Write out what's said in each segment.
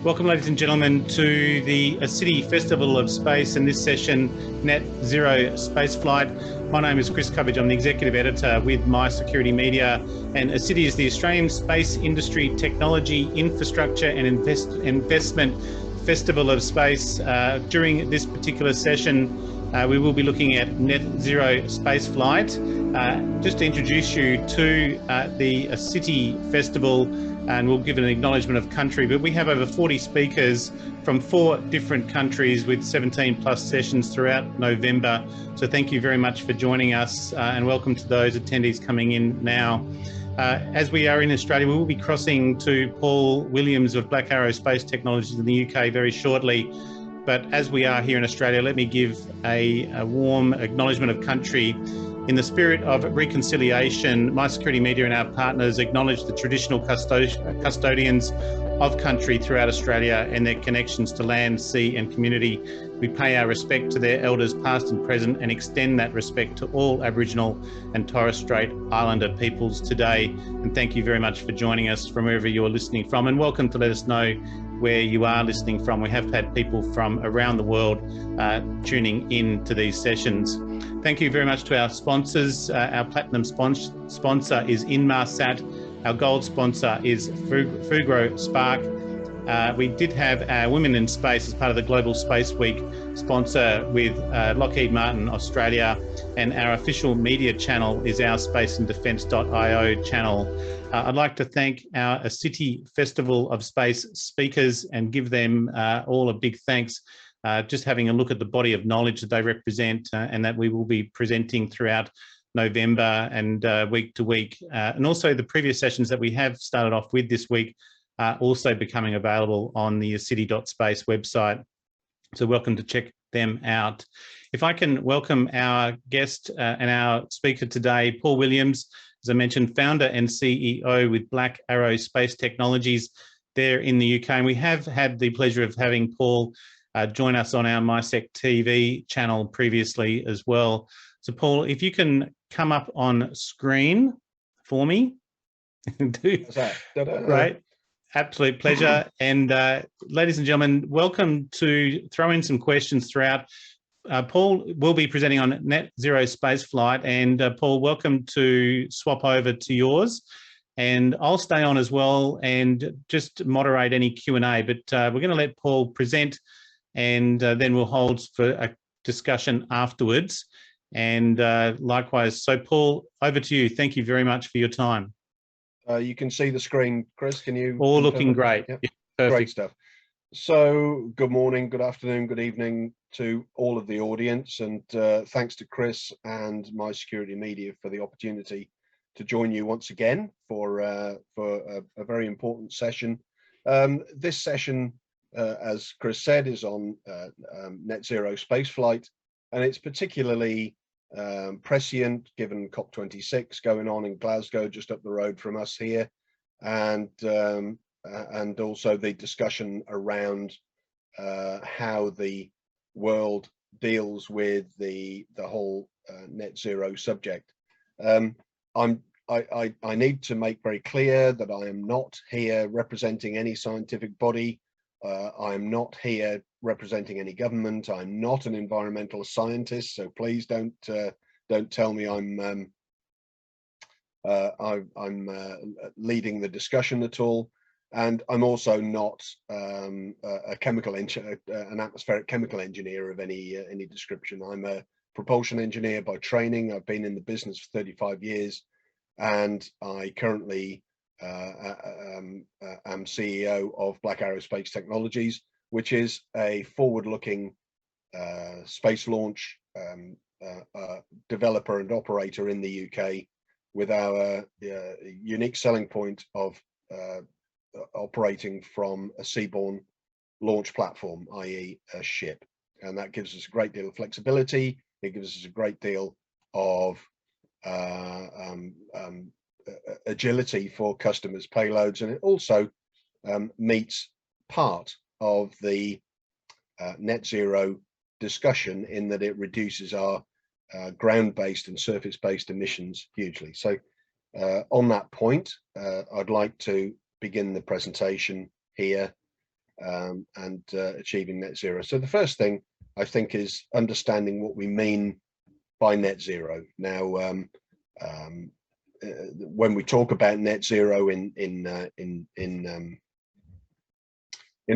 Welcome, ladies and gentlemen, to the City Festival of Space, and this session, NetZero Spaceflight. My name is Chris Covage. I'm the Executive Editor with My Security Media, and ACITI is the Australian Space Industry Technology, Infrastructure and Investment Festival of Space. During this particular session, we will be looking at NetZero Spaceflight. Just to introduce you to the ACITI Festival, and we'll give an acknowledgement of country, but we have over 40 speakers from 4 different countries with 17 plus sessions throughout November. So thank you very much for joining us, and welcome to those attendees coming in now. As we are in Australia, we will be crossing to Paul Williams of Black Arrow Space Technologies in the UK very shortly. But as we are here in Australia, let me give a warm acknowledgement of country. In the spirit of reconciliation, My Security Media and our partners acknowledge the traditional custodians of country throughout Australia and their connections to land, sea and community. We pay our respect to their elders past and present and extend that respect to all Aboriginal and Torres Strait Islander peoples today. And thank you very much for joining us from wherever you're listening from, and welcome to let us know where you are listening from. We have had people from around the world tuning in to these sessions. Thank you very much to our sponsors. Our platinum sponsor is Inmarsat. Our gold sponsor is Fugro Spark. We did have our Women in Space as part of the Global Space Week sponsor with Lockheed Martin Australia, and our official media channel is our spaceanddefence.io channel. I'd like to thank our ACITI Festival of Space speakers and give them all a big thanks. Just having a look at the body of knowledge that they represent and that we will be presenting throughout November and week to week. And also the previous sessions that we have started off with this week are also becoming available on the aciti.space website. So welcome to check them out. If I can welcome our guest and our speaker today, Paul Williams, as I mentioned, founder and CEO with Black Arrow Space Technologies there in the UK. And we have had the pleasure of having Paul join us on our MySec TV channel previously as well. So Paul, if you can come up on screen for me. Right. Absolute pleasure. And ladies and gentlemen, welcome to throw in some questions throughout. Paul will be presenting on NetZero Spaceflight, and Paul, welcome to swap over to yours. And I'll stay on as well and just moderate any Q&A, but we're going to let Paul present, and then we'll hold for a discussion afterwards. And likewise, so Paul, over to you. Thank you very much for your time. You can see the screen, Chris. Can you? All looking great. Yeah. Perfect. Great stuff. So good morning, good afternoon, good evening to all of the audience, and thanks to Chris and My Security Media for the opportunity to join you once again for a very important session. This session, as Chris said, is on NetZero Spaceflight, and it's particularly prescient given COP26 going on in Glasgow, just up the road from us here, and also the discussion around how the world deals with the whole net zero subject. I need to make very clear that I am not here representing any scientific body. I am not here representing any government. I'm not an environmental scientist, so please don't tell me I'm leading the discussion at all. And I'm also not a chemical engineer, an atmospheric chemical engineer of any description. I'm a propulsion engineer by training. I've been in the business for 35 years, and I currently am CEO of Black Arrow Space Technologies, which is a forward-looking space launch developer and operator in the UK, with our unique selling point of operating from a seaborne launch platform, i.e. a ship. And that gives us a great deal of flexibility. It gives us a great deal of agility for customers' payloads, and it also meets part of the net zero discussion in that it reduces our ground-based and surface-based emissions hugely. So on that point, I'd like to begin the presentation here and achieving net zero. So the first thing I think is understanding what we mean by net zero. Now, when we talk about net zero in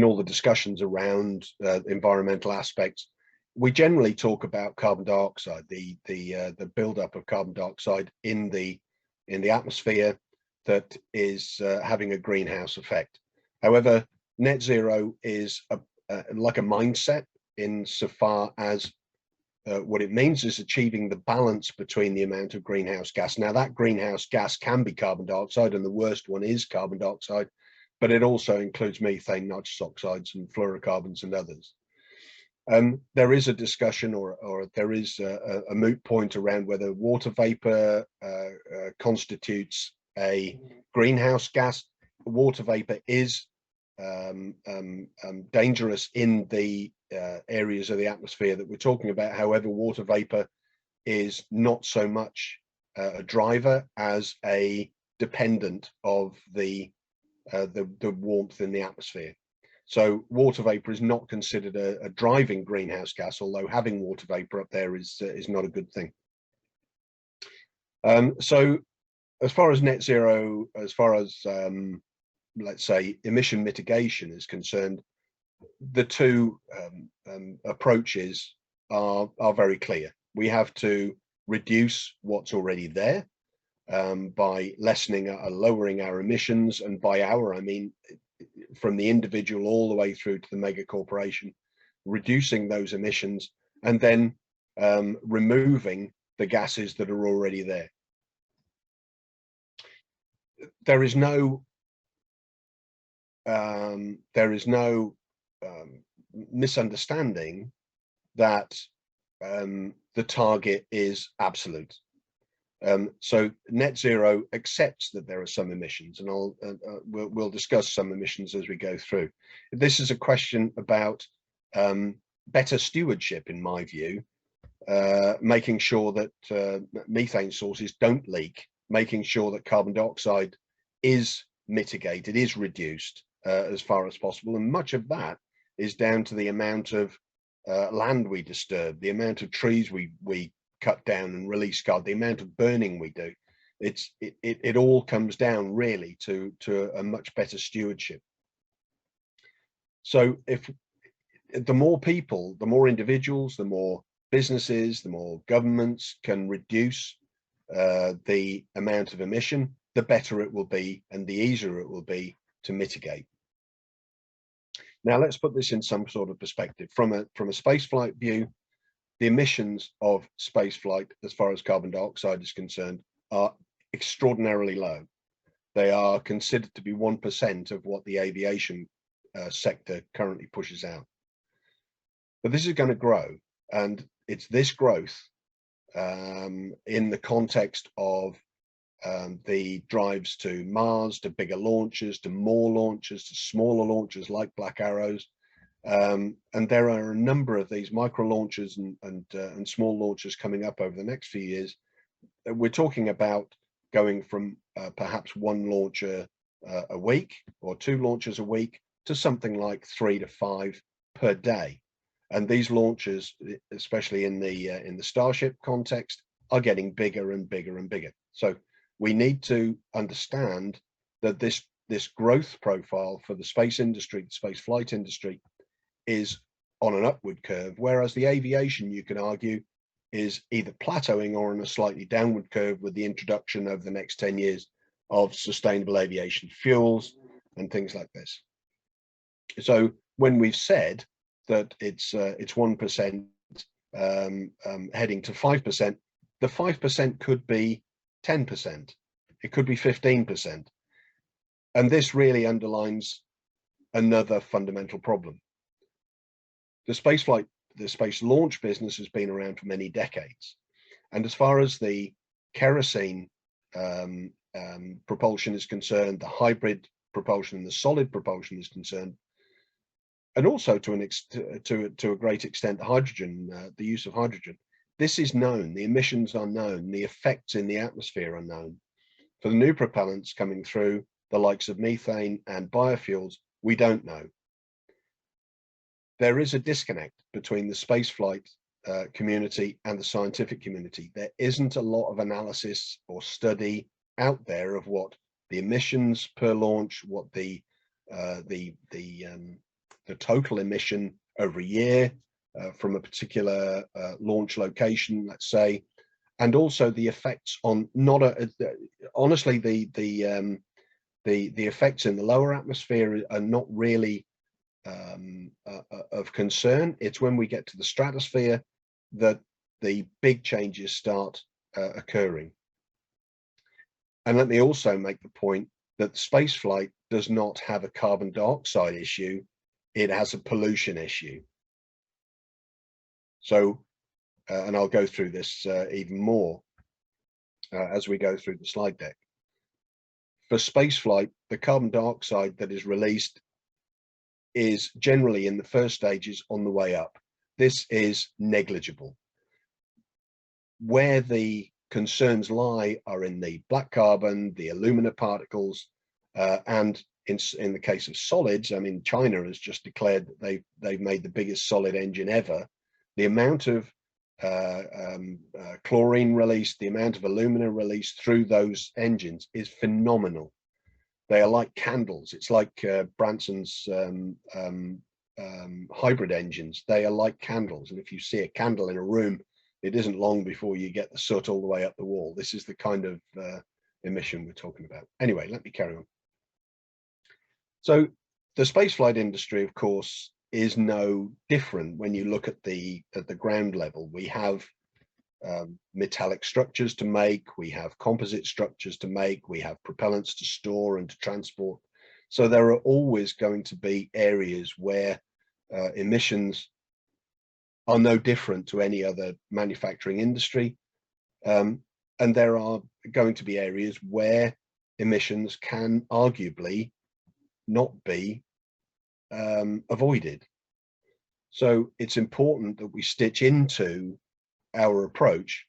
all the discussions around environmental aspects, we generally talk about carbon dioxide, the buildup of carbon dioxide in the atmosphere that is having a greenhouse effect. However, net zero is like a mindset insofar as what it means is achieving the balance between the amount of greenhouse gas. Now, that greenhouse gas can be carbon dioxide, and the worst one is carbon dioxide, but it also includes methane, nitrous oxides, and fluorocarbons and others. There is a discussion, or there is a moot point around whether water vapor constitutes a greenhouse gas. Water vapor is dangerous in the areas of the atmosphere that we're talking about. However, water vapor is not so much a driver as a dependent of the warmth in the atmosphere. So water vapor is not considered a driving greenhouse gas, although having water vapor up there is not a good thing. So as far as net zero, as far as let's say emission mitigation is concerned, the two approaches are very clear. We have to reduce what's already there by lowering our emissions, and by our, I mean from the individual all the way through to the mega corporation, reducing those emissions, and then removing the gases that are already there. There is no misunderstanding that the target is absolute. So net zero accepts that there are some emissions, and we'll discuss some emissions as we go through. This is a question about better stewardship, in my view, making sure that methane sources don't leak, making sure that carbon dioxide is mitigated, is reduced as far as possible, and much of that is down to the amount of land we disturb, the amount of trees we cut down and release carbon, the amount of burning we do. It all comes down really to a much better stewardship. So if the more people, the more individuals, the more businesses, the more governments can reduce the amount of emission, the better it will be and the easier it will be to mitigate. Now let's put this in some sort of perspective. From a spaceflight view, the emissions of spaceflight, as far as carbon dioxide is concerned, are extraordinarily low. They are considered to be 1% of what the aviation sector currently pushes out. But this is going to grow, and it's this growth in the context of the drives to Mars, to bigger launches, to more launches, to smaller launches like Black Arrows. And there are a number of these micro launches and small launches coming up over the next few years. We're talking about going from perhaps one launcher a week or two launches a week to something like 3 to 5 per day. And these launches, especially in the Starship context, are getting bigger and bigger and bigger. So we need to understand that this growth profile for the space industry, the space flight industry, is on an upward curve, whereas the aviation, you can argue, is either plateauing or on a slightly downward curve with the introduction over the next 10 years of sustainable aviation fuels and things like this. So when we've said that it's 1% heading to 5%, the 5% could be 10%, it could be 15%. And this really underlines another fundamental problem. The space launch business has been around for many decades. And as far as the kerosene propulsion is concerned, the hybrid propulsion and the solid propulsion is concerned, and also to a great extent, hydrogen, the use of hydrogen, this is known, the emissions are known, the effects in the atmosphere are known. For the new propellants coming through, the likes of methane and biofuels, we don't know. there is a disconnect between the spaceflight community and the scientific community. There isn't a lot of analysis or study out there of what the emissions per launch, what the total emission over a year from a particular launch location, let's say, and also the effects on honestly the effects in the lower atmosphere are not really of concern. It's when we get to the stratosphere that the big changes start occurring. And let me also make the point that space flight does not have a carbon dioxide issue, it has a pollution issue. So, and I'll go through this even more as we go through the slide deck. For space flight, the carbon dioxide that is released is generally in the first stages on the way up. This is negligible. Where the concerns lie are in the black carbon, the alumina particles, and in the case of solids, I mean, China has just declared that they've made the biggest solid engine ever. The amount of chlorine released, the amount of alumina released through those engines is phenomenal. They are like candles. It's like Branson's hybrid engines. They are like candles. And if you see a candle in a room, it isn't long before you get the soot all the way up the wall. This is the kind of emission we're talking about. Anyway, let me carry on. So the spaceflight industry, of course, is no different when you look at the ground level. We have metallic structures to make, we have composite structures to make, we have propellants to store and to transport. So there are always going to be areas where emissions are no different to any other manufacturing industry. And there are going to be areas where emissions can arguably not be avoided. So it's important that we stitch into our approach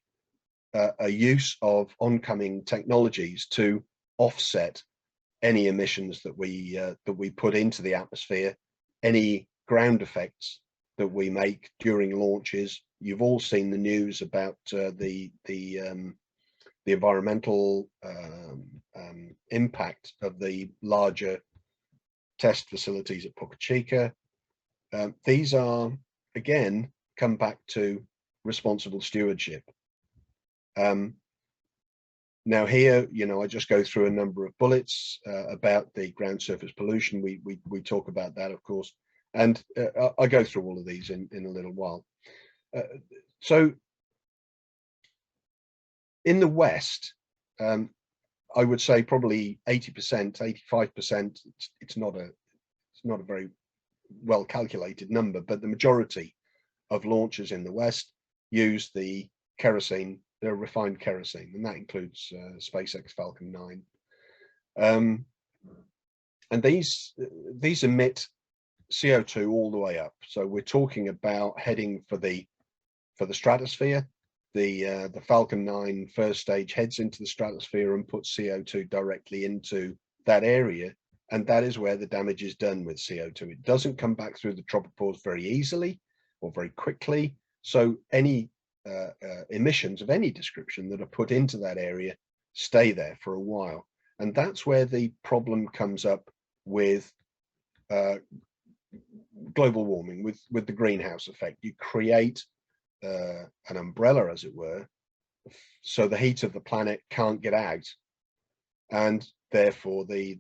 a use of oncoming technologies to offset any emissions that we put into the atmosphere, any ground effects that we make during launches. You've all seen the news about the environmental impact of the larger test facilities at Boca Chica. These are, again, come back to responsible stewardship. Now here, you know, I just go through a number of bullets about the ground surface pollution. We talk about that, of course, and I'll go through all of these in a little while. So in the West, I would say probably 80%, 85%. It's not a very well calculated number, but the majority of launches in the West use the kerosene, the refined kerosene, and that includes SpaceX Falcon 9. And these emit CO2 all the way up. So we're talking about heading for the stratosphere. The Falcon 9 first stage heads into the stratosphere and puts CO2 directly into that area, and that is where the damage is done with CO2. It doesn't come back through the tropopause very easily or very quickly. So any emissions of any description that are put into that area stay there for a while. And that's where the problem comes up with global warming, with the greenhouse effect. You create an umbrella, as it were, so the heat of the planet can't get out, and therefore the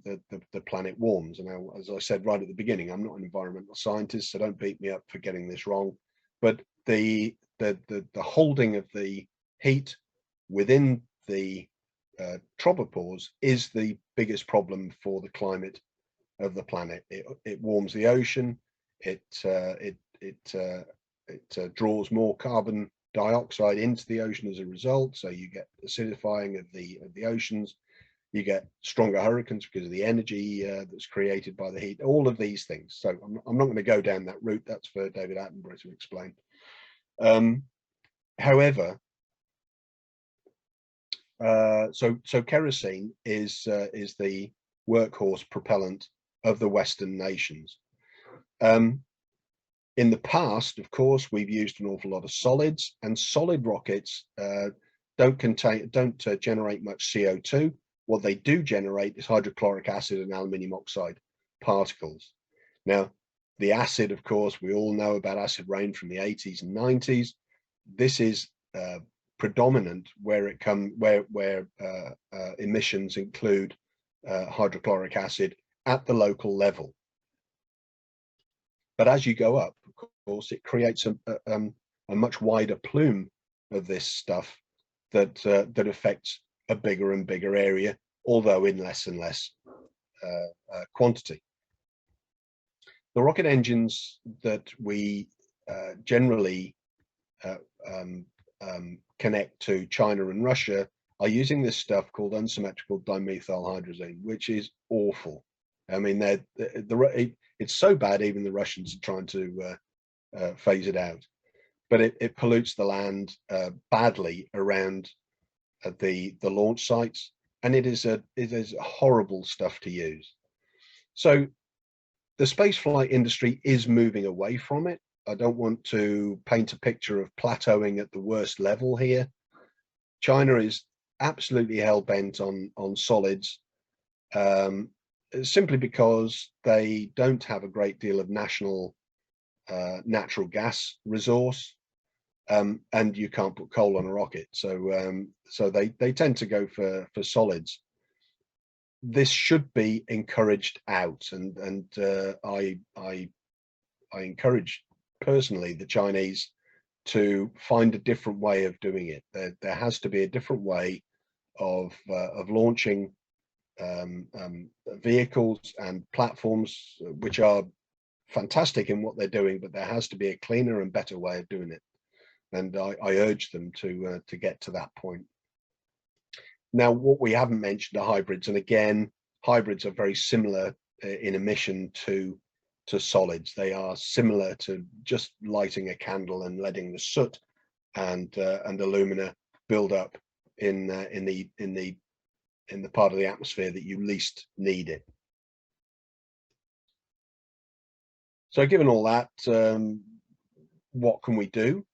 planet warms. And now, as I said right at the beginning, I'm not an environmental scientist, so don't beat me up for getting this wrong. But the holding of the heat within the tropopause is the biggest problem for the climate of the planet. It warms the ocean. It draws more carbon dioxide into the ocean as a result. So you get acidifying of the oceans. You get stronger hurricanes because of the energy that's created by the heat. All of these things. So I'm not going to go down that route. That's for David Attenborough to explain. However, so kerosene is the workhorse propellant of the Western nations. In the past, of course, we've used an awful lot of solids, and solid rockets don't generate much CO2. What they do generate is hydrochloric acid and aluminium oxide particles. Now, the acid, of course, we all know about acid rain from the 80s and 90s. This is predominant where emissions include hydrochloric acid at the local level. But as you go up, of course, it creates a much wider plume of this stuff that affects a bigger and bigger area, although in less and less quantity. The rocket engines that we generally connect to China and Russia are using this stuff called unsymmetrical dimethylhydrazine, which is awful. I mean, it's so bad even the Russians are trying to phase it out, but it pollutes the land badly around the launch sites, and it is horrible stuff to use. So the spaceflight industry is moving away from it. I don't want to paint a picture of plateauing at the worst level here. China is absolutely hell-bent on solids, simply because they don't have a great deal of national natural gas resource, and you can't put coal on a rocket, so they tend to go for solids. This should be encouraged out, and I encourage personally the Chinese to find a different way of doing it. There has to be a different way of launching vehicles and platforms, which are fantastic in what they're doing, but there has to be a cleaner and better way of doing it. And I urge them to get to that point. Now, what we haven't mentioned are hybrids, and again, hybrids are very similar in emission to solids. They are similar to just lighting a candle and letting the soot and alumina build up in the part of the atmosphere that you least need it. So, given all that, what can we do?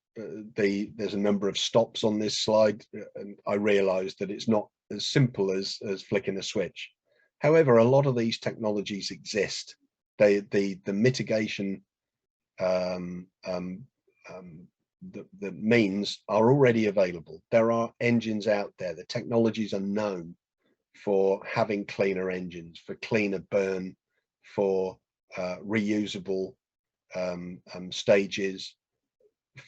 There's a number of stops on this slide, and I realize that it's not as simple as flicking a switch. However, a lot of these technologies exist. The mitigation, the means are already available. There are engines out there. The technologies are known for having cleaner engines, for cleaner burn, for reusable stages,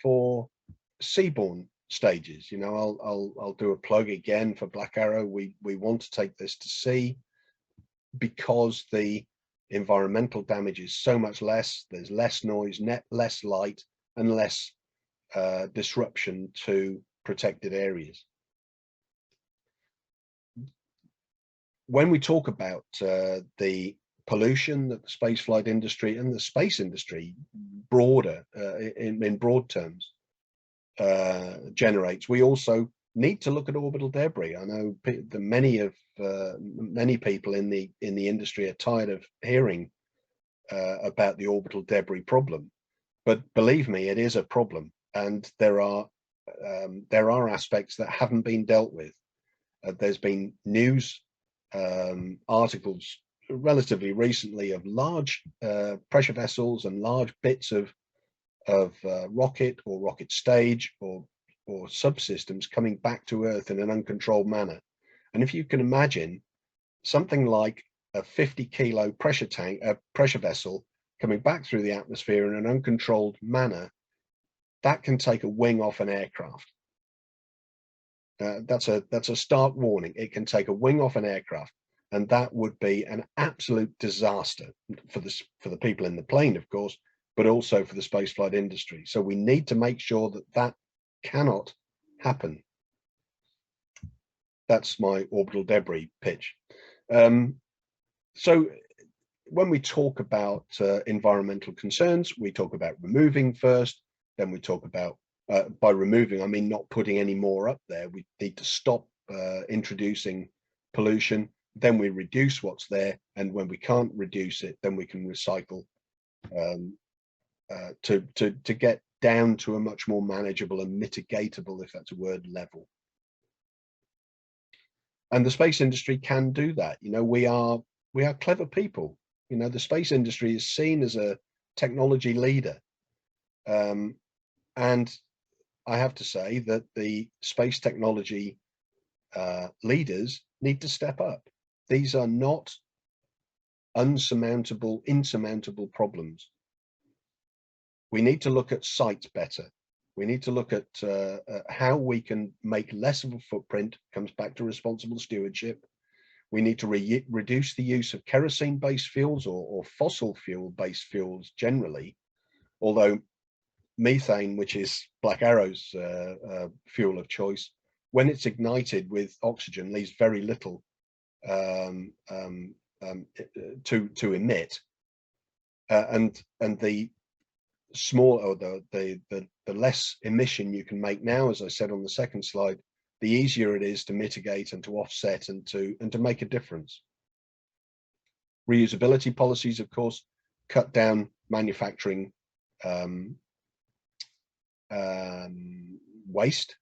for seaborne stages. You know, I'll do a plug again for Black Arrow. We want to take this to sea because the environmental damage is so much less. There's less noise, less light, and less disruption to protected areas. When we talk about the pollution that the spaceflight industry and the space industry broader, in broad terms, generates, we also need to look at orbital debris. I know many people in the industry are tired of hearing about the orbital debris problem, but believe me, it is a problem, and there are aspects that haven't been dealt with. There's been news articles relatively recently of large pressure vessels and large bits of rocket or rocket stage or subsystems coming back to Earth in an uncontrolled manner. And if you can imagine something like a 50-kilo pressure vessel coming back through the atmosphere in an uncontrolled manner, that can take a wing off an aircraft. That's a stark warning. It can take a wing off an aircraft, and that would be an absolute disaster for the people in the plane, of course, but also for the spaceflight industry. So we need to make sure that cannot happen. That's my orbital debris pitch. So when we talk about environmental concerns, we talk about removing first, then we talk about, by removing, I mean not putting any more up there. We need to stop introducing pollution, then we reduce what's there, and when we can't reduce it, then we can recycle to get down to a much more manageable and mitigatable, if that's a word, level. And the space industry can do that. You know, we are clever people. You know, the space industry is seen as a technology leader. And I have to say that the space technology leaders need to step up. These are not insurmountable problems. We need to look at sites better. We need to look at how we can make less of a footprint. Comes back to responsible stewardship. We need to reduce the use of kerosene-based fuels or fossil fuel-based fuels generally, although methane, which is Black Arrow's fuel of choice, when it's ignited with oxygen, leaves very little to emit, and the small, or the less emission you can make now, as I said on the second slide, the easier it is to mitigate and to offset and to make a difference. Reusability policies, of course, cut down manufacturing waste.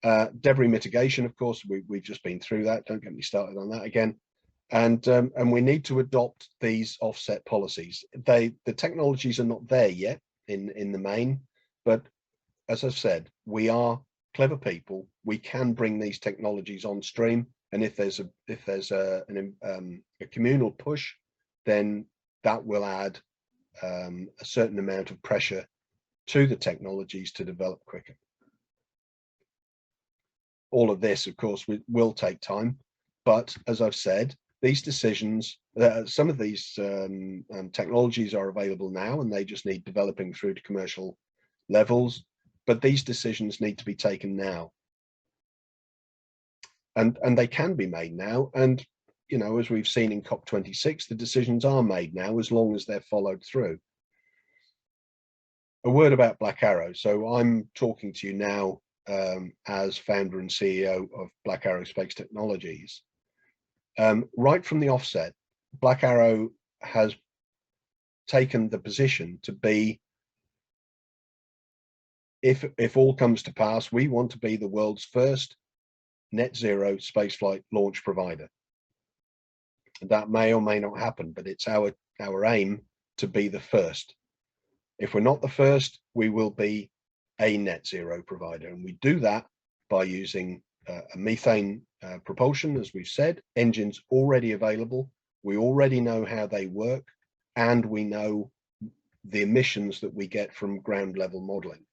Debris mitigation, of course, we've just been through that. Don't get me started on that again. And we need to adopt these offset policies. The technologies are not there yet in the main, but as I've said, we are clever people. We can bring these technologies on stream, and if there's a communal push, then that will add a certain amount of pressure to the technologies to develop quicker. All of this, of course, will take time, but as I've said, these decisions, some of these technologies are available now, and they just need developing through to commercial levels, but these decisions need to be taken now. And they can be made now, and you know, as we've seen in COP26, the decisions are made now as long as they're followed through. A word about Black Arrow. So I'm talking to you now as founder and CEO of Black Arrow Space Technologies. Right from the offset, Black Arrow has taken the position to be, if all comes to pass, we want to be the world's first net zero spaceflight launch provider. That may or may not happen, but it's our aim to be the first. If we're not the first, we will be a net zero provider, and we do that by using a methane propulsion, as we've said, engines already available. We already know how they work, and we know the emissions that we get from ground level modeling.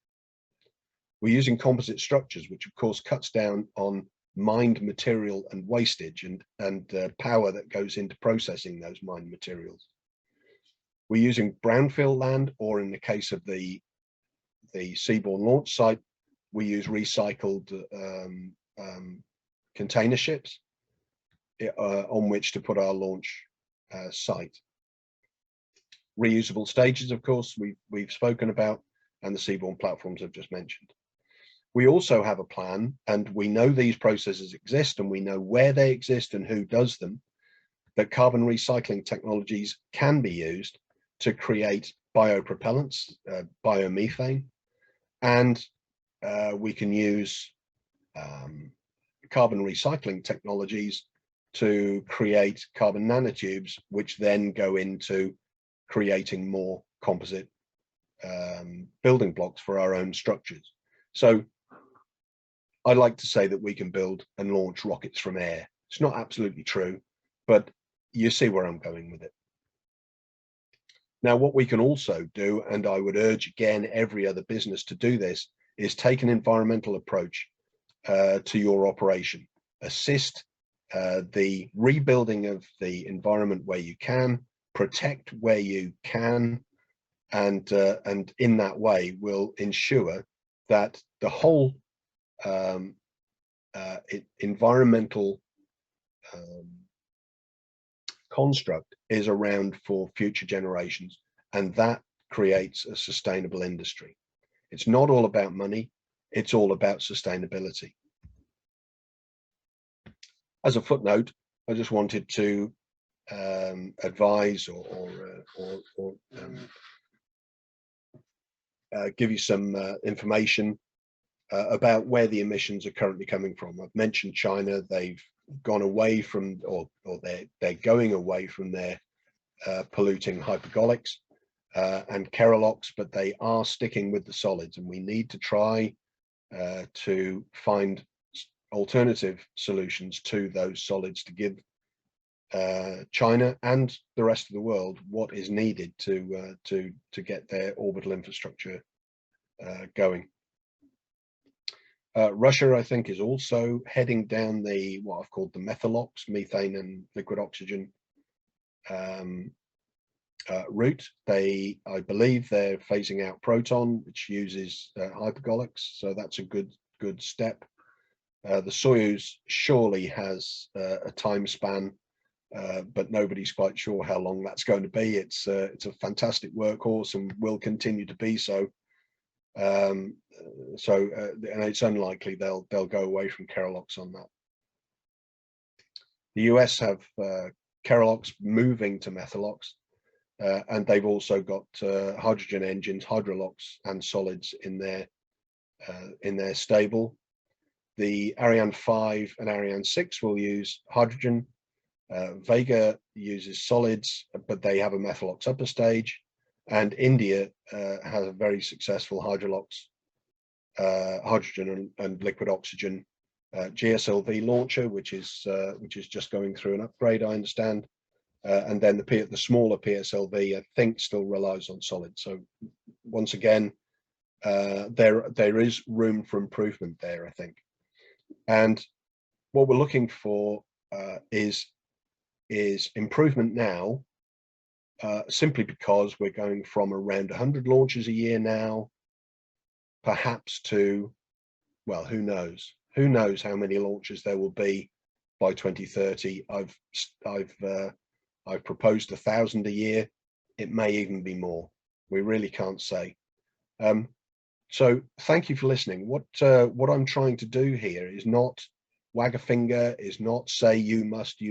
We're using composite structures, which of course cuts down on mined material and wastage and power that goes into processing those mined materials. We're using brownfield land, or in the case of the seaborne launch site, we use recycled container ships on which to put our launch site. Reusable stages, of course, we've spoken about, and the seaborne platforms I've just mentioned. We also have a plan, and we know these processes exist, and we know where they exist and who does them, that carbon recycling technologies can be used to create biopropellants, biomethane, and we can use carbon recycling technologies to create carbon nanotubes, which then go into creating more composite building blocks for our own structures. So I like to say that we can build and launch rockets from air. It's not absolutely true, but you see where I'm going with it. Now, what we can also do, and I would urge again every other business to do this, is take an environmental approach to your operation. Assist the rebuilding of the environment where you can, protect where you can, and in that way will ensure that the whole environmental construct is around for future generations, and that creates a sustainable industry. It's not all about money, it's all about sustainability. As a footnote, I just wanted to advise or give you some information about where the emissions are currently coming from. I've mentioned China. They've gone away from, or they're going away from their polluting hypergolics and kerolox, but they are sticking with the solids, and we need to try to find alternative solutions to those solids to give China and the rest of the world what is needed to get their orbital infrastructure going. Russia, I think, is also heading down what I've called the methalox, methane and liquid oxygen route. I believe they're phasing out proton, which uses hypergolics, so that's a good step. The Soyuz surely has a time span, but nobody's quite sure how long that's going to be. It's a fantastic workhorse and will continue to be so. And it's unlikely they'll go away from kerolox on that. The US have kerolox moving to methalox, and they've also got hydrogen engines, hydrolox and solids in their stable. The Ariane 5 and Ariane 6 will use hydrogen. Vega uses solids, but they have a methalox upper stage. And India has a very successful hydrolox, hydrogen and liquid oxygen GSLV launcher, which is just going through an upgrade, I understand. And then the smaller PSLV, I think, still relies on solid. So once again, there is room for improvement there, I think. And what we're looking for is improvement now, simply because we're going from around 100 launches a year now, perhaps to, well, who knows? Who knows how many launches there will be by 2030? I've proposed 1,000 a year. It may even be more. We really can't say. So thank you for listening. What I'm trying to do here is not wag a finger, is not say you must.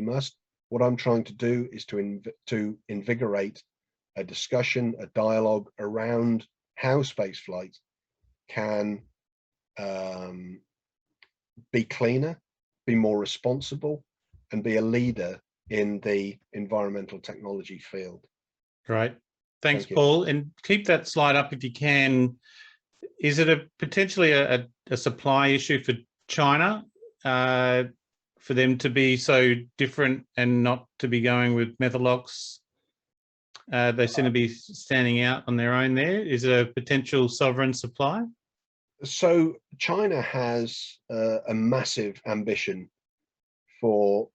What I'm trying to do is to invigorate a discussion, a dialogue around how spaceflight can be cleaner, be more responsible, and be a leader in the environmental technology field. Great. Thanks, Paul. And keep that slide up if you can. Is it potentially a supply issue for China, for them to be so different and not to be going with methalox? They seem to be standing out on their own there. Is it a potential sovereign supply? So China has a massive ambition for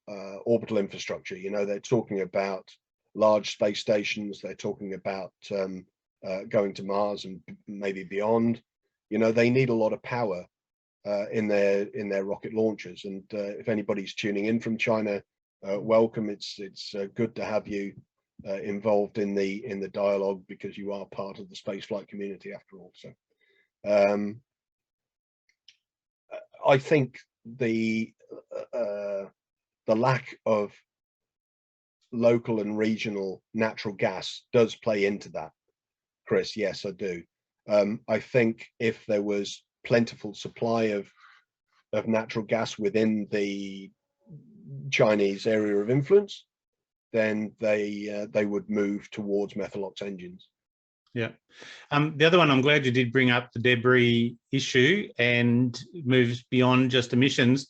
orbital infrastructure. You know, they're talking about large space stations. They're talking about going to Mars and maybe beyond. You know, they need a lot of power in their rocket launchers. And if anybody's tuning in from China, welcome. It's good to have you involved in the dialogue, because you are part of the spaceflight community after all. So I think the lack of local and regional natural gas does play into that, Chris. Yes, I do. I think if there was plentiful supply of natural gas within the Chinese area of influence, then they would move towards methalox engines. Yeah. The other one, I'm glad you did bring up the debris issue and moves beyond just emissions.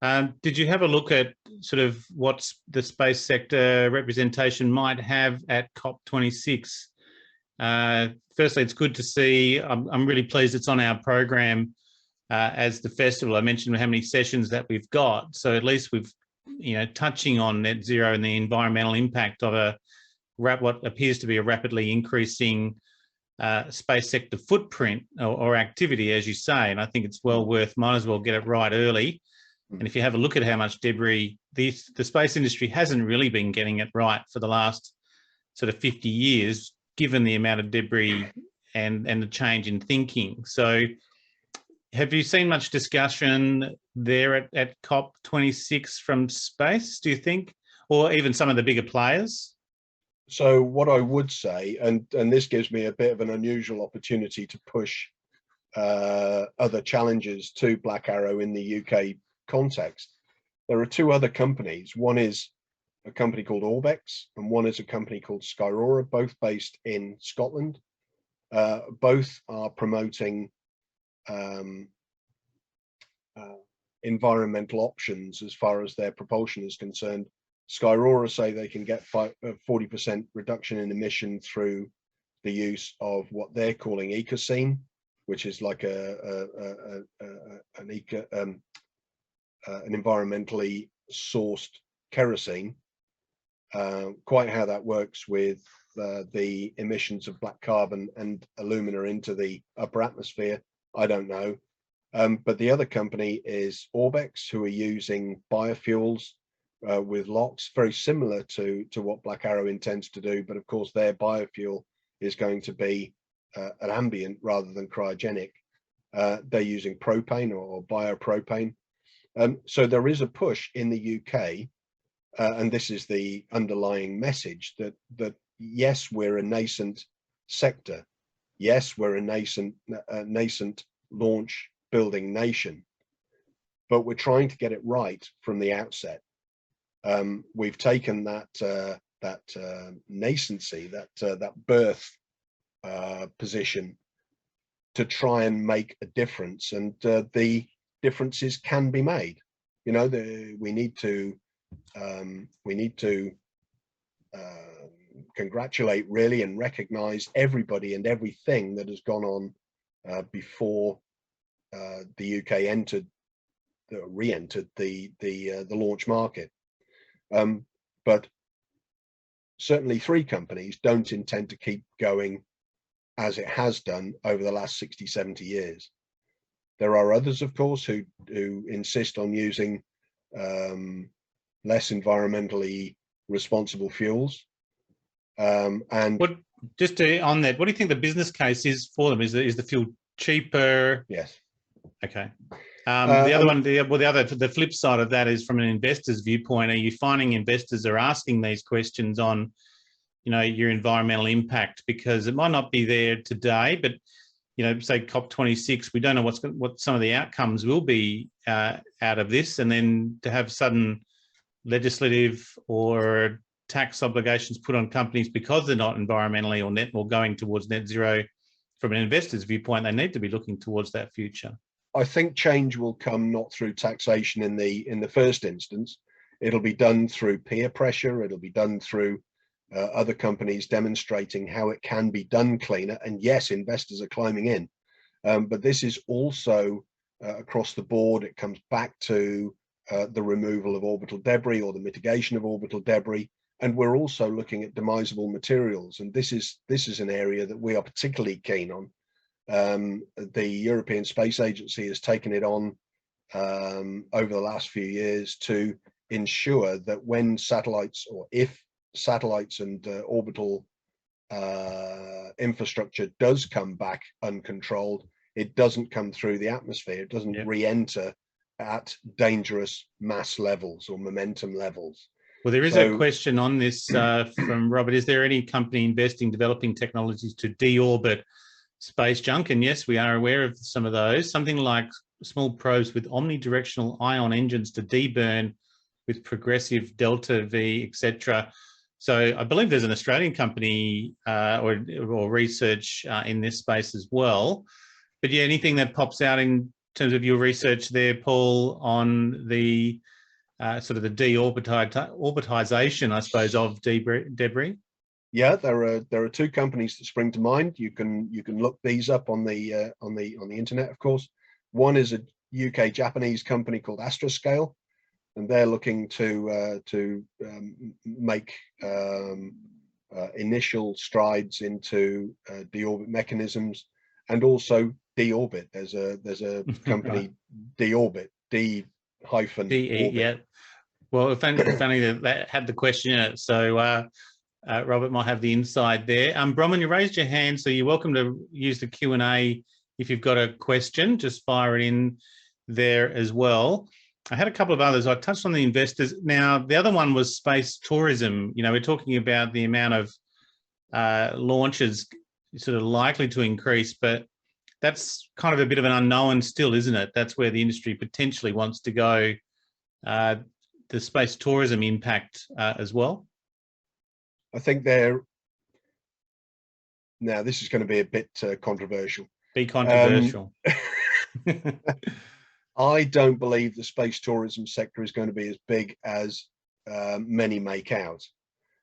Did you have a look at sort of what the space sector representation might have at COP26? Firstly, it's good to see. I'm really pleased it's on our program as the festival. I mentioned how many sessions that we've got. So at least we've, touching on net zero and the environmental impact of what appears to be a rapidly increasing space sector footprint or activity, as you say. And I think it's might as well get it right early. And if you have a look at how much debris, the space industry hasn't really been getting it right for the last sort of 50 years, given the amount of debris and the change in thinking. So have you seen much discussion there at COP26 from space, do you think, or even some of the bigger players? So what I would say, and this gives me a bit of an unusual opportunity to push other challenges to Black Arrow in the UK context. There are two other companies. One is a company called Orbex, and one is a company called Skyrora, both based in Scotland. Both are promoting environmental options as far as their propulsion is concerned. Skyrora say they can get 40% reduction in emission through the use of what they're calling ecosene, which is like an environmentally sourced kerosene. Quite how that works with the emissions of black carbon and alumina into the upper atmosphere, I don't know. But the other company is Orbex, who are using biofuels with LOX, very similar to what Black Arrow intends to do. But of course, their biofuel is going to be an ambient rather than cryogenic. They're using propane or biopropane. So there is a push in the UK, and this is the underlying message that yes, we're a nascent sector. Yes, we're a nascent launch building nation, but we're trying to get it right from the outset. We've taken that nascency, that birth position to try and make a difference, and the differences can be made. You know, we need to congratulate really and recognize everybody and everything that has gone on before the UK re-entered the launch market. But certainly three companies don't intend to keep going as it has done over the last 60, 70 years. There are others, of course, who insist on using less environmentally responsible fuels. And on that, what do you think the business case is for them? Is the fuel cheaper? Yes. Okay. The other one, the flip side of that is from an investor's viewpoint. Are you finding investors are asking these questions on, you know, your environmental impact? Because it might not be there today, but, you know, say COP26, we don't know what some of the outcomes will be out of this, and then to have sudden legislative or tax obligations put on companies because they're not environmentally or going towards net zero. From an investor's viewpoint, they need to be looking towards that future. I think change will come not through taxation in the first instance. It'll be done through peer pressure. It'll be done through other companies demonstrating how it can be done cleaner. And yes, investors are climbing in. But this is also across the board. It comes back to the removal of orbital debris or the mitigation of orbital debris. And we're also looking at demisable materials. And this is an area that we are particularly keen on. The European Space Agency has taken it on over the last few years to ensure that when satellites, or if satellites and orbital infrastructure does come back uncontrolled, it doesn't come through the atmosphere. It doesn't re-enter at dangerous mass levels or momentum levels. Well, there is a question on this from Robert. Is there any company investing, developing technologies to deorbit space junk? And yes, we are aware of some of those. Something like small probes with omnidirectional ion engines to deburn with progressive delta V, etc. So I believe there's an Australian company or research in this space as well. But yeah, anything that pops out in terms of your research there, Paul, on the sort of the deorbitization, I suppose, of debris? Yeah, there are two companies that spring to mind. You can look these up on the internet, of course. One is a UK Japanese company called Astroscale, and they're looking to make initial strides into deorbit mechanisms, and also deorbit. There's a company Deorbit, D-hyphen-orbit. Yeah. Well, if only that had the question in it. So Robert might have the inside there. Bronwyn, you raised your hand, so you're welcome to use the Q&A if you've got a question. Just fire it in there as well. I had a couple of others. I touched on the investors. Now, the other one was space tourism. You know, we're talking about the amount of launches sort of likely to increase, but that's kind of a bit of an unknown still, isn't it? That's where the industry potentially wants to go, the space tourism impact as well. I think now this is going to be a bit controversial. Be controversial. I don't believe the space tourism sector is going to be as big as many make out.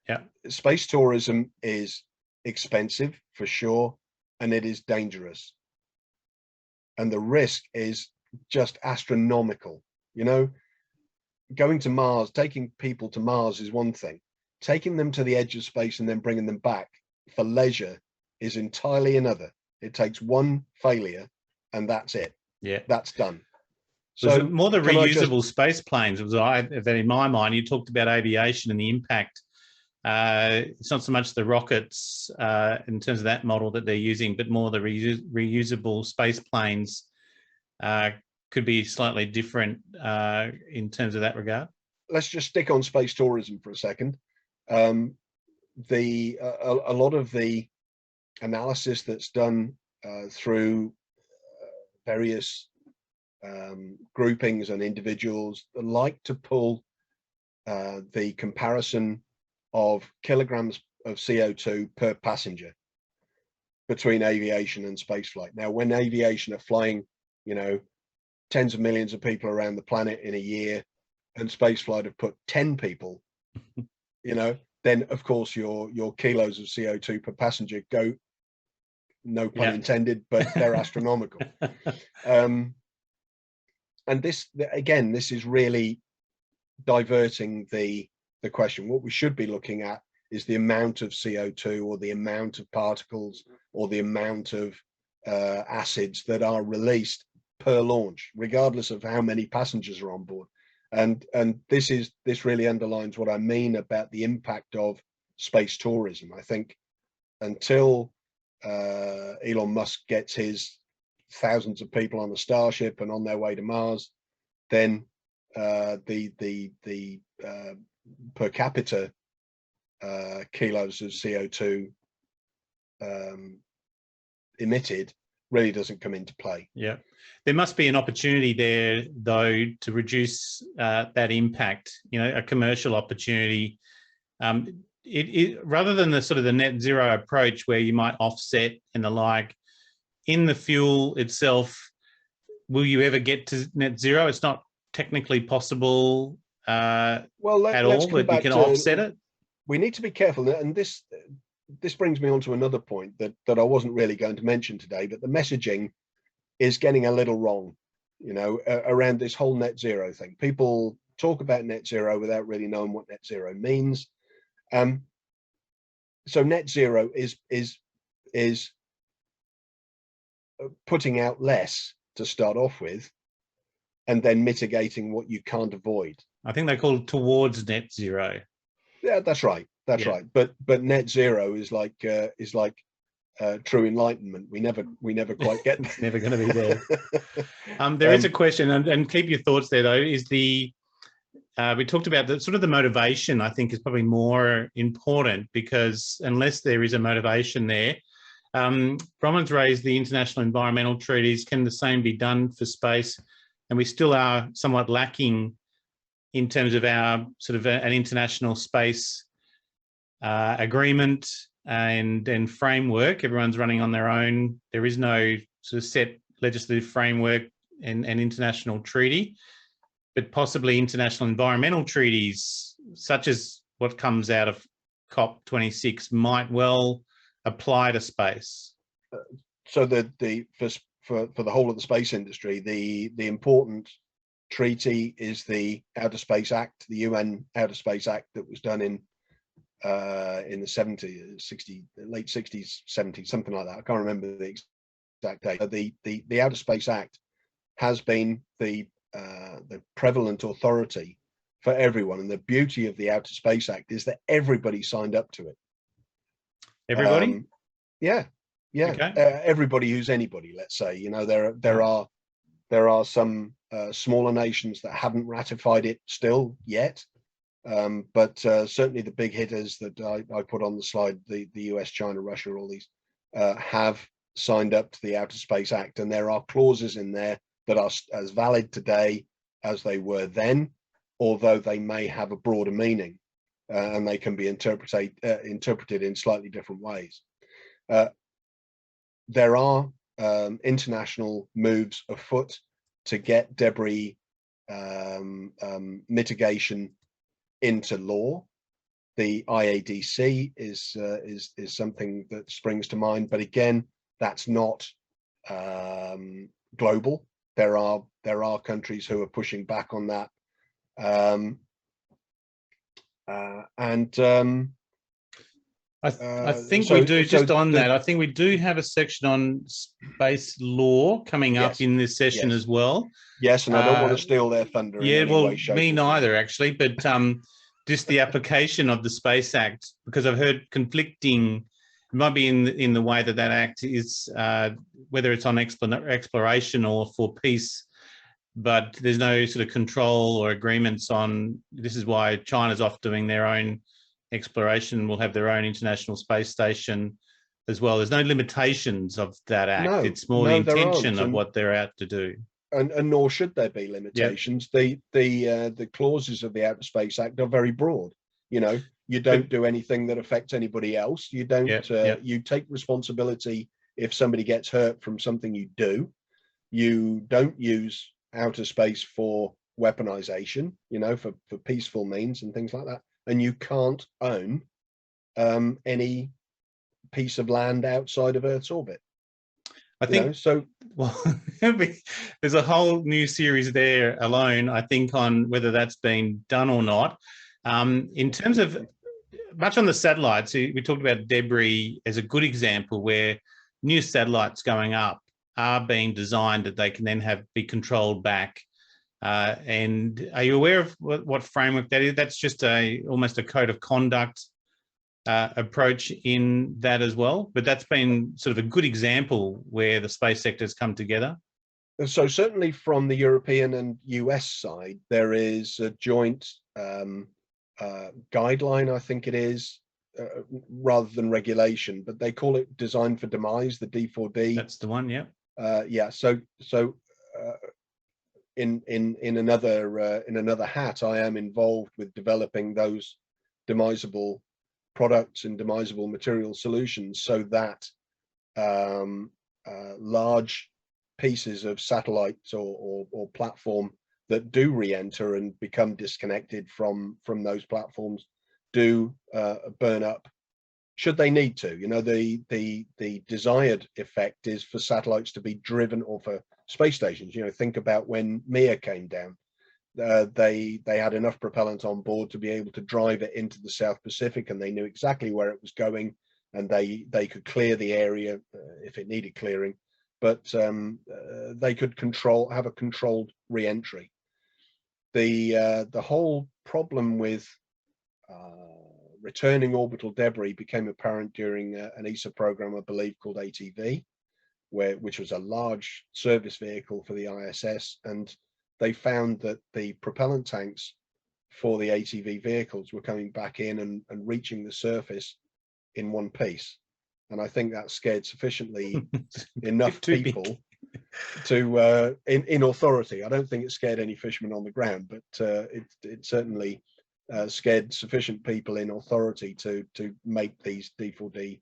Yeah. Space tourism is expensive for sure, and it is dangerous. And the risk is just astronomical. You know, going to Mars, taking people to Mars is one thing. Taking them to the edge of space and then bringing them back for leisure is entirely another. It takes one failure and that's it. Yeah. That's done. So more the reusable space planes was that in my mind. You talked about aviation and the impact. It's not so much the rockets in terms of that model that they're using, but more the reusable space planes could be slightly different in terms of that regard. Let's just stick on space tourism for a second. A lot of the analysis that's done through various groupings and individuals like to pull the comparison of kilograms of CO2 per passenger between aviation and spaceflight. Now, when aviation are flying, you know, tens of millions of people around the planet in a year, and spaceflight have put 10 people, you know, then of course your kilos of CO2 per passenger go, no pun intended, but they're astronomical. And this, again, this is really diverting the question. What we should be looking at is the amount of CO2 or the amount of particles or the amount of acids that are released per launch, regardless of how many passengers are on board. And this really underlines what I mean about the impact of space tourism. I think until Elon Musk gets his thousands of people on a starship and on their way to Mars, then the per capita kilos of CO2 emitted really doesn't come into play. Yeah, there must be an opportunity there, though, to reduce that impact. You know, a commercial opportunity. Rather than the sort of the net zero approach where you might offset and the like, in the fuel itself, will you ever get to net zero? It's not technically possible at all, but you can offset it. We need to be careful, and this brings me on to another point that I wasn't really going to mention today, but the messaging is getting a little wrong, you know, around this whole net zero thing. People talk about net zero without really knowing what net zero means. So net zero is putting out less to start off with, and then mitigating what you can't avoid. I think they call it towards net zero. Yeah, that's right. That's right. But net zero is like true enlightenment. We never quite get there. It's never going to be there. There is a question, and keep your thoughts there though. Is the we talked about the sort of the motivation, I think, is probably more important, because unless there is a motivation there, Bronwyn's raised the international environmental treaties. Can the same be done for space? And we still are somewhat lacking in terms of our sort of an international space agreement and framework. Everyone's running on their own. There is no sort of set legislative framework and international treaty, but possibly international environmental treaties, such as what comes out of COP26, might well apply to space. So for the whole of the space industry, the important treaty is the Outer Space Act, the UN Outer Space Act that was done in the 70s, 60, late 60s, 70s, something like that. I can't remember the exact date. The Outer Space Act has been the prevalent authority for everyone, and the beauty of the Outer Space Act is that everybody signed up to it. Everybody? Yeah. Okay. Everybody who's anybody, let's say. You know, there are There are some smaller nations that haven't ratified it still yet, but certainly the big hitters that I put on the slide, the US, China, Russia, all these have signed up to the Outer Space Act, and there are clauses in there that are as valid today as they were then, although they may have a broader meaning, and they can be interpreted in slightly different ways. There are international moves afoot to get debris mitigation into law. The IADC is something that springs to mind, but again, that's not global. There are countries who are pushing back on that, I think we do, just on that, I think we do have a section on space law coming up in this session as well. Yes, and I don't want to steal their thunder. Yeah, well, me neither, actually, but just the application of the Space Act, because I've heard conflicting, it might be in the way that act is, whether it's on exploration or for peace, but there's no sort of control or agreements on, this is why China's off doing their own exploration, will have their own international space station as well. There's no limitations of that act. No, it's more the intention of what they're out to do. And nor should there be limitations. Yep. The clauses of the Outer Space Act are very broad. You know, you don't do anything that affects anybody else. You don't. You take responsibility if somebody gets hurt from something you do. You don't use outer space for weaponization. You know, for peaceful means and things like that. And you can't own any piece of land outside of Earth's orbit. I think so. Well, there's a whole new series there alone, I think, on whether that's been done or not. In terms of much on the satellites, we talked about debris as a good example where new satellites going up are being designed that they can then be controlled back. And are you aware of what framework that is? That's just almost a code of conduct approach in that as well, but that's been sort of a good example where the space sector has come together. So certainly from the European and US side, there is a joint guideline, I think it is, rather than regulation, but they call it design for demise, the D4D. That's the one, yeah. So in another hat, I am involved with developing those demisable products and demisable material solutions, so that large pieces of satellites or platform that do re-enter and become disconnected from those platforms do burn up should they need to. You know, the desired effect is for satellites to be driven, or for space stations. You know, think about when Mir came down. They had enough propellant on board to be able to drive it into the South Pacific, and they knew exactly where it was going, and they could clear the area if it needed clearing, but they could have a controlled re-entry. The whole problem with returning orbital debris became apparent during an ESA program, I believe, called ATV, which was a large service vehicle for the ISS, and they found that the propellant tanks for the ATV vehicles were coming back in and reaching the surface in one piece. And I think that scared sufficiently enough people to, in authority. I don't think it scared any fishermen on the ground, but it certainly scared sufficient people in authority to make these D4D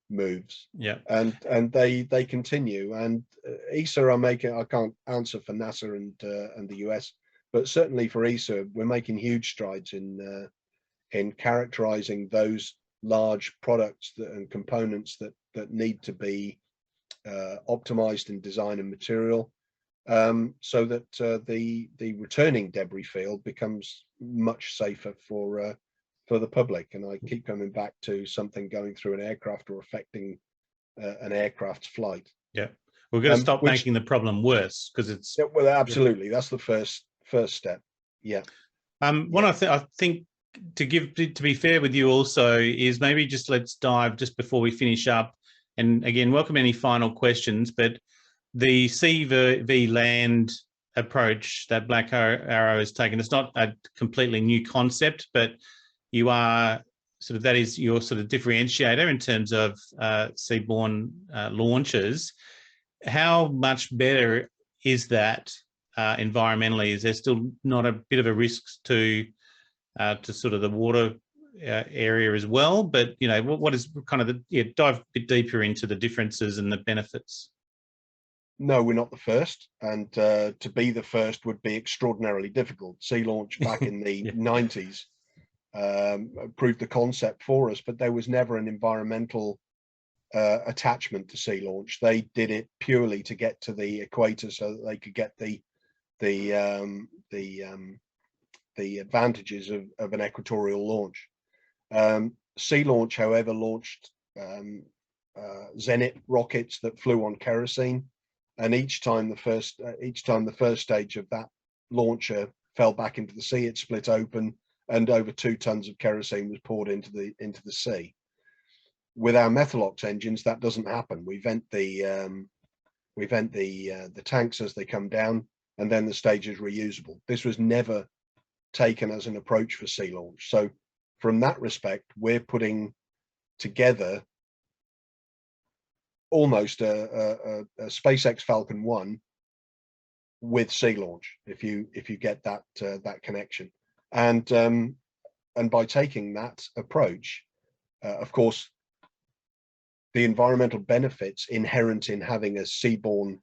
moves. Yeah, and they continue, and ESA are making, I can't answer for NASA and the US, but certainly for ESA, we're making huge strides in characterizing those large products and components that need to be optimized in design and material, so that the returning debris field becomes much safer for the public. And I keep coming back to something going through an aircraft or affecting an aircraft's flight. Yeah, we're going to stop making the problem worse, because it's. Yeah, well, absolutely, that's the first step. Yeah. One I think to be fair with you also is maybe just let's dive just before we finish up. And again, welcome any final questions, but the sea v land approach that Black Arrow has taken, it's not a completely new concept, but you are sort of, that is your sort of differentiator in terms of seaborne launches. How much better is that environmentally? Is there still not a bit of a risk to sort of the water area as well? But, you know, what is kind of the, dive a bit deeper into the differences and the benefits. No, we're not the first, and to be the first would be extraordinarily difficult. Sea Launch back in the 90s proved the concept for us, but there was never an environmental attachment to Sea Launch. They did it purely to get to the equator so that they could get the advantages of an equatorial launch. Sea Launch, however, launched Zenit rockets that flew on kerosene, and each time the first stage of that launcher fell back into the sea, it split open, and over 2 tons of kerosene was poured into the sea. With our Methalox engines, that doesn't happen. We vent the tanks as they come down, and then the stage is reusable. This was never taken as an approach for Sea Launch. So from that respect, we're putting together almost a SpaceX Falcon 1 with Sea Launch, if you get that that connection. And by taking that approach, of course, the environmental benefits inherent in having a seaborne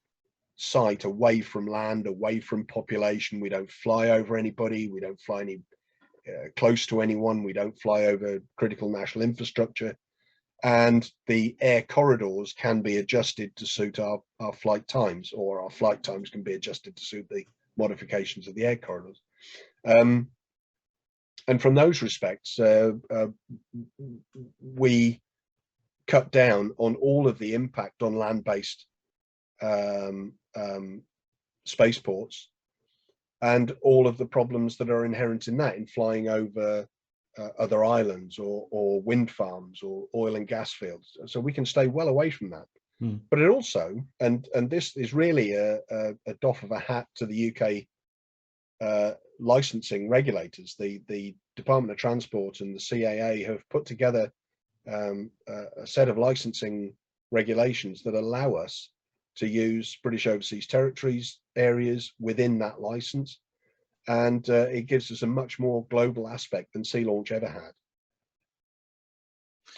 site away from land, away from population. We don't fly over anybody, we don't fly any close to anyone, we don't fly over critical national infrastructure, and the air corridors can be adjusted to suit our flight times, or our flight times can be adjusted to suit the modifications of the air corridors. And from those respects, we cut down on all of the impact on land-based spaceports and all of the problems that are inherent in that, in flying over other islands or wind farms or oil and gas fields. So we can stay well away from that. But it also, and this is really a doff of a hat to the UK licensing regulators. The Department of Transport and the CAA have put together a set of licensing regulations that allow us to use British Overseas Territories areas within that license, and it gives us a much more global aspect than Sea Launch ever had.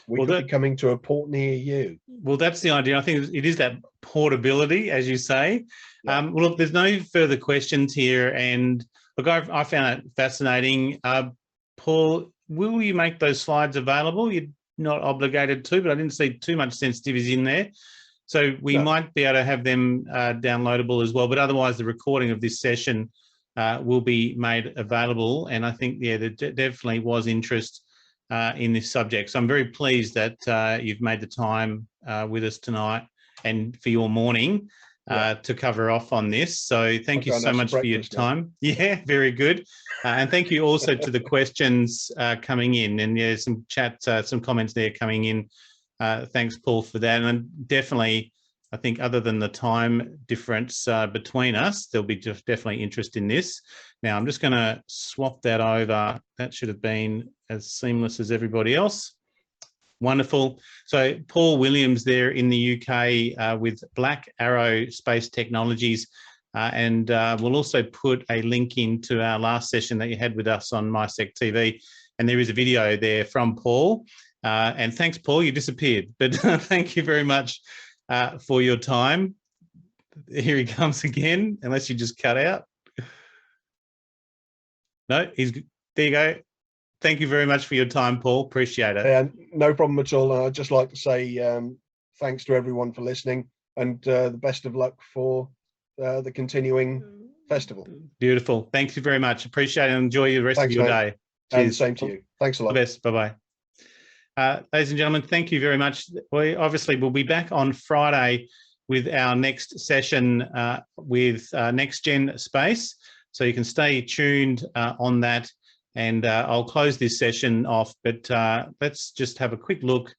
We could be coming to a port near you. Well, that's the idea. I think it is that portability, as you say. Yeah. Well, look, there's no further questions here, and look, I found it fascinating. Paul, will you make those slides available? You're not obligated to, but I didn't see too much sensitivities in there. So we might be able to have them downloadable as well, but otherwise the recording of this session will be made available. And I think, yeah, there definitely was interest in this subject. So I'm very pleased that you've made the time with us tonight and for your morning to cover off on this. So thank you so much for your time. Yeah, very good. And thank you also to the questions coming in. And there's some chat, some comments there coming in. Thanks, Paul, for that. And definitely, I think other than the time difference between us, there'll be just definitely interest in this. Now, I'm just going to swap that over. That should have been as seamless as everybody else. Wonderful. So Paul Williams there in the UK with Black Arrow Space Technologies. And we'll also put a link into our last session that you had with us on MySec TV. And there is a video there from Paul. And thanks, Paul, you disappeared, but thank you very much for your time. Here he comes again, unless you just cut out. No, there you go. Thank you very much for your time, Paul. Appreciate it. And no problem at all. I'd just like to say thanks to everyone for listening, and the best of luck for the continuing festival. Beautiful. Thank you very much. Appreciate it. Enjoy the rest of your day. Cheers. And same to you. Thanks a lot. All the best. Bye-bye. Ladies and gentlemen, thank you very much. We obviously will be back on Friday with our next session with Next Gen Space. So you can stay tuned on that, and I'll close this session off, but let's just have a quick look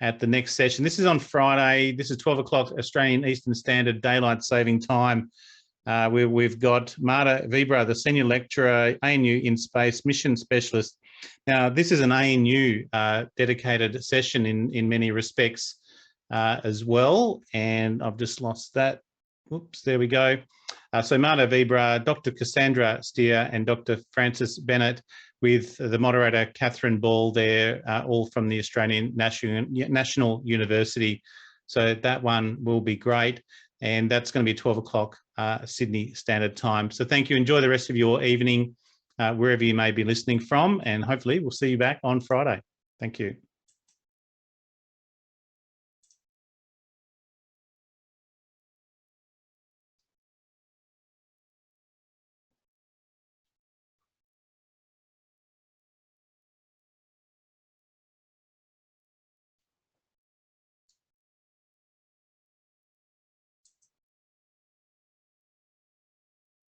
at the next session. This is on Friday. This is 12 o'clock Australian Eastern Standard Daylight Saving Time. We've got Marta Vibra, the Senior Lecturer, ANU in Space Mission Specialist. Now, this is an ANU dedicated session in many respects as well, and I've just lost that. Oops, there we go. So Marta Vibra, Dr. Cassandra Steer and Dr. Francis Bennett, with the moderator Catherine Ball there, all from the Australian National University. So that one will be great. And that's going to be 12 o'clock Sydney Standard Time. So thank you. Enjoy the rest of your evening, wherever you may be listening from, and hopefully we'll see you back on Friday. Thank you.